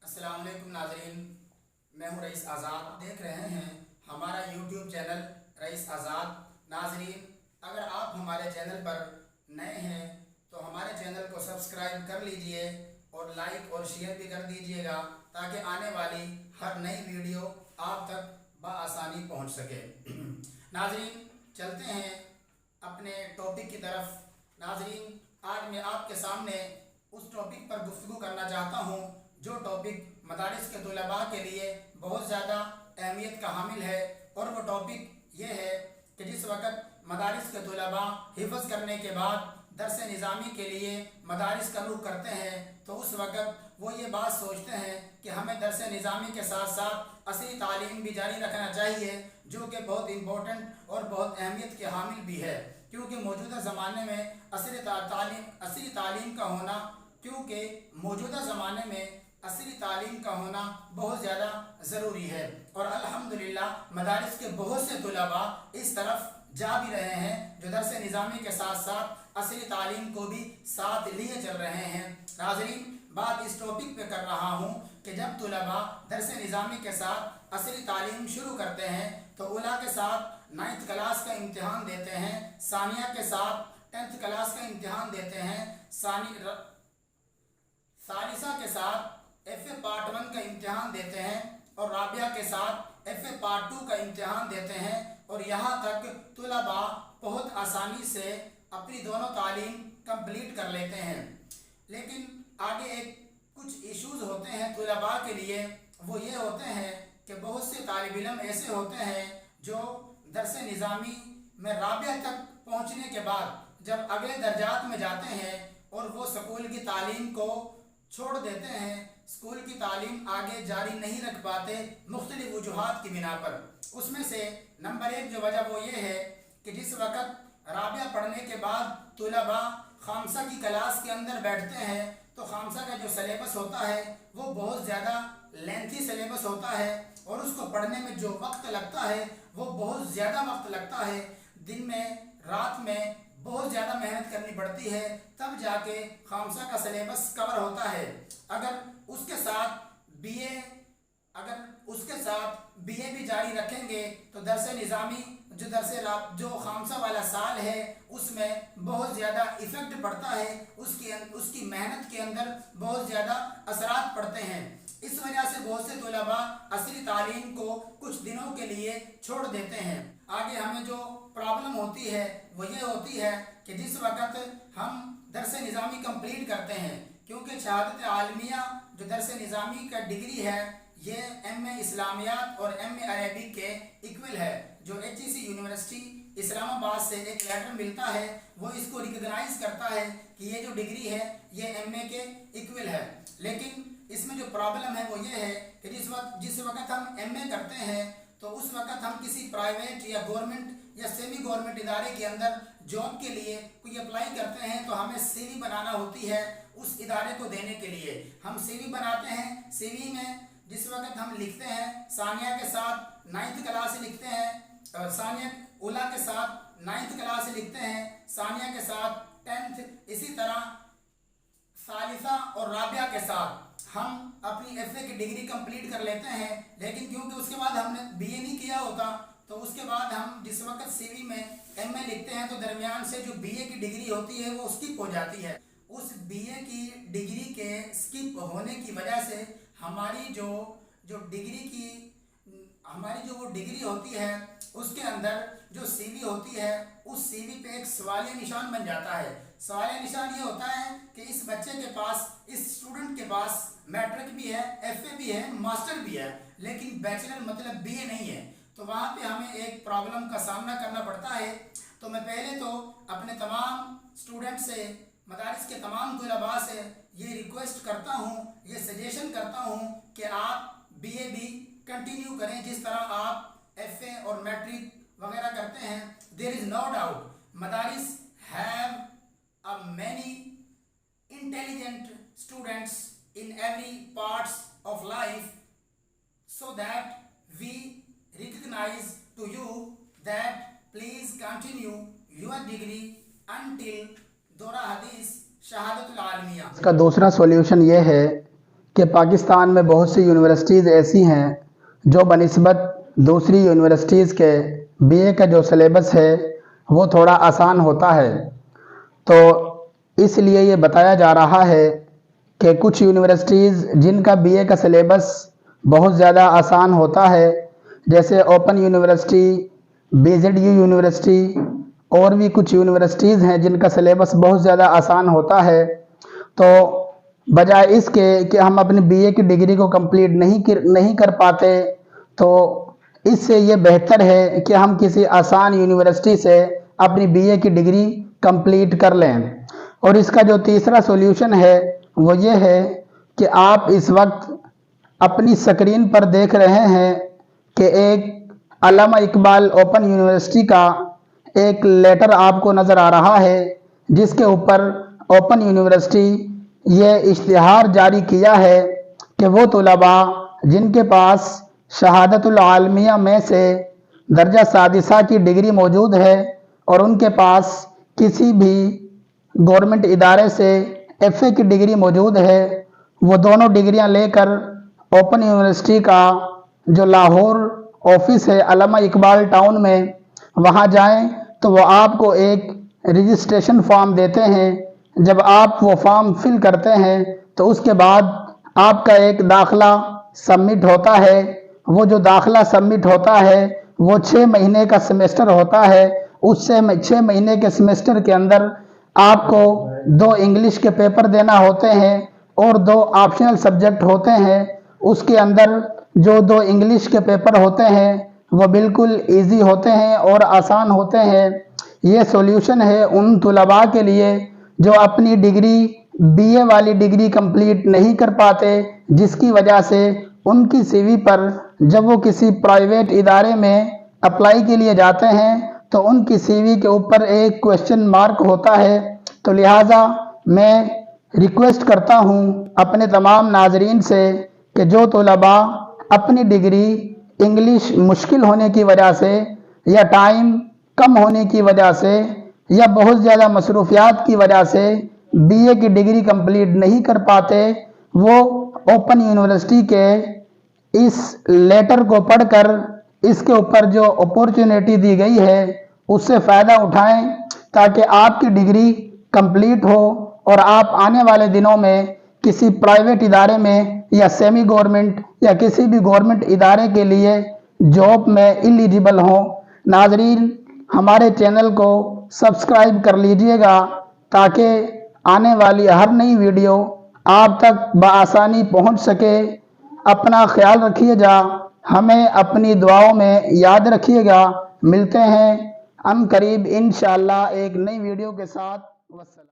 अस्सलाम वालेकुम नाज़रीन, मैं हूं रईस आज़ाद। देख रहे हैं हमारा यूट्यूब चैनल रईस आज़ाद। नाज़रीन, अगर आप हमारे चैनल पर नए हैं तो हमारे चैनल को सब्सक्राइब कर लीजिए और लाइक और शेयर भी कर दीजिएगा ताकि आने वाली हर नई वीडियो आप तक बआसानी पहुंच सके। नाज़रीन, चलते हैं अपने टॉपिक की तरफ। नाज़रीन, आज मैं आपके सामने उस टॉपिक पर गुफ्तगू करना चाहता हूँ जो टॉपिक मदारिस के तुलबा के लिए बहुत ज़्यादा अहमियत का हामिल है, और वो टॉपिक ये है कि जिस वक़्त मदारिस के तुलबा हिफ्ज़ करने के बाद दरस निज़ामी के लिए मदारिस का रुख करते हैं तो उस वक़्त वो ये बात सोचते हैं कि हमें दरस निज़ामी के साथ साथ असली तालीम भी जारी रखना चाहिए, जो कि बहुत इम्पोर्टेंट और बहुत अहमियत के हामिल भी है। क्योंकि मौजूदा ज़माने में असली तालीम का होना क्योंकि मौजूदा ज़माने में असली तालीम का होना बहुत ज़्यादा ज़रूरी है, और अल्हम्दुलिल्लाह मदारिस के बहुत से तुलबा इस तरफ जा भी रहे हैं जो दरस निज़ामी के साथ साथ असली तालीम को भी साथ लिए चल रहे हैं। नाज़रीन, बात इस टॉपिक पे कर रहा हूँ कि जब तुलबा दरस निज़ामी के साथ असली तालीम शुरू करते हैं तो उला के साथ 9th क्लास का इम्तिहान देते हैं, सानिया के साथ 10th क्लास का इम्तिहान देते हैं, सालिसा के साथ FA पार्ट 1 का इम्तिहान देते हैं, और राबिया के साथ FA पार्ट 2 का इम्तिहान देते हैं, और यहाँ तक तुलबा बहुत आसानी से अपनी दोनों तालीम कंप्लीट कर लेते हैं। लेकिन आगे एक कुछ इश्यूज होते हैं तुलबा के लिए, वो ये होते हैं कि बहुत से तालिब इल्म ऐसे होते हैं जो दरस निज़ामी में राबिया तक पहुँचने के बाद जब अगले दर्जात में जाते हैं और वो स्कूल की तालीम को छोड़ देते हैं, स्कूल की तालीम आगे जारी नहीं रख पाते मुख्तलिफ वजूहात की बिना पर। उसमें से नंबर 1 जो वजह वो ये है कि जिस वक़्त राबिया पढ़ने के बाद तुलबा खामसा की क्लास के अंदर बैठते हैं तो खामसा का जो सिलेबस होता है वो बहुत ज़्यादा लेंथी सिलेबस होता है, और उसको पढ़ने में जो वक्त लगता है वो बहुत ज़्यादा वक्त लगता है। दिन में रात में बहुत ज़्यादा मेहनत करनी पड़ती है, तब जाके खामसा का सिलेबस कवर होता है। अगर उसके साथ बीए भी जारी रखेंगे तो दरस निज़ामी जो खामसा वाला साल है उसमें बहुत ज़्यादा इफ़ेक्ट पड़ता है, उसकी मेहनत के अंदर बहुत ज़्यादा असरात पड़ते हैं। इस वजह से बहुत से तुलबा असली तालीम को कुछ दिनों के लिए छोड़ देते हैं। आगे हमें जो प्रॉब्लम होती है वो ये होती है कि जिस वक़्त हम दरस निज़ामी कंप्लीट करते हैं, क्योंकि शहादत आलमिया जो दरस निज़ामी का डिग्री है ये MA इस्लामियात और MA अरबिक के इक्वल है। जो HEC यूनिवर्सिटी इस्लामाबाद से एक लेटर मिलता है वो इसको रिकग्नाइज करता है कि ये जो डिग्री है ये MA के इक्वल है। लेकिन इसमें जो प्रॉब्लम है वो ये है कि जिस वक्त हम MA करते हैं तो उस वक्त हम किसी प्राइवेट या गवर्नमेंट या सेमी गवर्नमेंट इदारे के अंदर जॉब के लिए कोई अप्लाई करते हैं तो हमें CV बनाना होती है उस इदारे को देने के लिए। हम CV बनाते हैं, CV में जिस वक्त हम लिखते हैं सानिया के साथ 9th क्लास लिखते हैं, सानिया उला के साथ 9th क्लास लिखते हैं, सानिया के साथ 10th, इसी तरह सालिसा और राबिया के साथ हम अपनी FA की डिग्री कंप्लीट कर लेते हैं। लेकिन क्योंकि उसके बाद हमने BA नहीं किया होता तो उसके बाद हम जिस वक्त CV में MA लिखते हैं तो दरमियान से जो BA की डिग्री होती है वो स्किप हो जाती है। उस BA की डिग्री के स्किप होने की वजह से हमारी जो डिग्री होती है उसके अंदर जो CV होती है उस CV पे एक सवालिया निशान बन जाता है। सवालिया निशान ये होता है कि इस बच्चे के पास, इस स्टूडेंट के पास मैट्रिक भी है, FA भी है, मास्टर भी है, लेकिन बैचलर मतलब BA नहीं है। तो वहाँ पे हमें एक प्रॉब्लम का सामना करना पड़ता है। तो मैं पहले तो अपने तमाम स्टूडेंट से, मदारिस के तमाम तुलबा से ये रिक्वेस्ट करता हूँ, ये सजेशन करता हूँ कि आप BA भी कंटिन्यू करें जिस तरह आप FA और मैट्रिक वगैरह करते हैं। देयर इज़ नो डाउट मदारिस have a many intelligent students in every parts of life, so that we recognize to you that please continue your degree until दौरा हदीस शहादतुल आलमिया। इसका दूसरा सॉल्यूशन ये है کہ پاکستان میں بہت سی یونیورسٹیز ایسی ہیں جو بنسبت دوسری یونیورسٹیز کے بی اے کا جو سلیبس ہے وہ تھوڑا آسان ہوتا ہے، تو اس لیے یہ بتایا جا رہا ہے کہ کچھ یونیورسٹیز جن کا بی اے کا سلیبس بہت زیادہ آسان ہوتا ہے، جیسے open university, B Z U university اور بھی کچھ یونیورسٹیز ہیں جن کا سلیبس بہت زیادہ آسان ہوتا ہے، تو بجائے اس کے کہ ہم اپنی بی اے کی ڈگری کو کمپلیٹ نہیں کر پاتے، تو اس سے یہ بہتر ہے کہ ہم کسی آسان یونیورسٹی سے اپنی بی اے کی ڈگری کمپلیٹ کر لیں۔ اور اس کا جو تیسرا سولوشن ہے وہ یہ ہے کہ آپ اس وقت اپنی اسکرین پر دیکھ رہے ہیں کہ ایک علامہ اقبال اوپن یونیورسٹی کا ایک لیٹر آپ کو نظر آ رہا ہے، جس کے اوپر اوپن یونیورسٹی یہ اشتہار جاری کیا ہے کہ وہ طلباء جن کے پاس شہادت العالمیہ میں سے درجہ سادسہ کی ڈگری موجود ہے اور ان کے پاس کسی بھی گورنمنٹ ادارے سے ایف اے کی ڈگری موجود ہے، وہ دونوں ڈگریاں لے کر اوپن یونیورسٹی کا جو لاہور آفس ہے علامہ اقبال ٹاؤن میں، وہاں جائیں تو وہ آپ کو ایک رجسٹریشن فارم دیتے ہیں۔ جب آپ وہ فارم فل کرتے ہیں تو اس کے بعد آپ کا ایک داخلہ سبمٹ ہوتا ہے۔ وہ جو داخلہ سبمٹ ہوتا ہے وہ 6 مہینے کا سیمیسٹر ہوتا ہے۔ اس سے 6 مہینے کے سیمیسٹر کے اندر آپ کو 2 انگلش کے پیپر دینا ہوتے ہیں اور 2 آپشنل سبجیکٹ ہوتے ہیں۔ اس کے اندر جو 2 انگلش کے پیپر ہوتے ہیں وہ بالکل ایزی ہوتے ہیں اور آسان ہوتے ہیں۔ یہ سولوشن ہے ان طلباء کے لیے جو اپنی ڈگری بی اے والی ڈگری کمپلیٹ نہیں کر پاتے، جس کی وجہ سے ان کی سی وی پر جب وہ کسی پرائیویٹ ادارے میں اپلائی کے لیے جاتے ہیں تو ان کی سی وی کے اوپر ایک کویسچن مارک ہوتا ہے۔ تو لہٰذا میں ریکویسٹ کرتا ہوں اپنے تمام ناظرین سے کہ جو طلباء اپنی ڈگری انگلش مشکل ہونے کی وجہ سے یا ٹائم کم ہونے کی وجہ سے یا بہت زیادہ مصروفیات کی وجہ سے بی اے کی ڈگری کمپلیٹ نہیں کر پاتے، وہ اوپن یونیورسٹی کے اس لیٹر کو پڑھ کر اس کے اوپر جو اپورچونیٹی دی گئی ہے اس سے فائدہ اٹھائیں تاکہ آپ کی ڈگری کمپلیٹ ہو اور آپ آنے والے دنوں میں کسی پرائیویٹ ادارے میں یا سیمی گورنمنٹ یا کسی بھی گورنمنٹ ادارے کے لیے جاب میں ایلیجیبل ہوں۔ ناظرین، ہمارے چینل کو سبسکرائب کر لیجئے گا تاکہ آنے والی ہر نئی ویڈیو آپ تک بآسانی پہنچ سکے۔ اپنا خیال رکھیے گا، ہمیں اپنی دعاؤں میں یاد رکھیے گا۔ ملتے ہیں ان قریب انشاءاللہ ایک نئی ویڈیو کے ساتھ۔ والسلام۔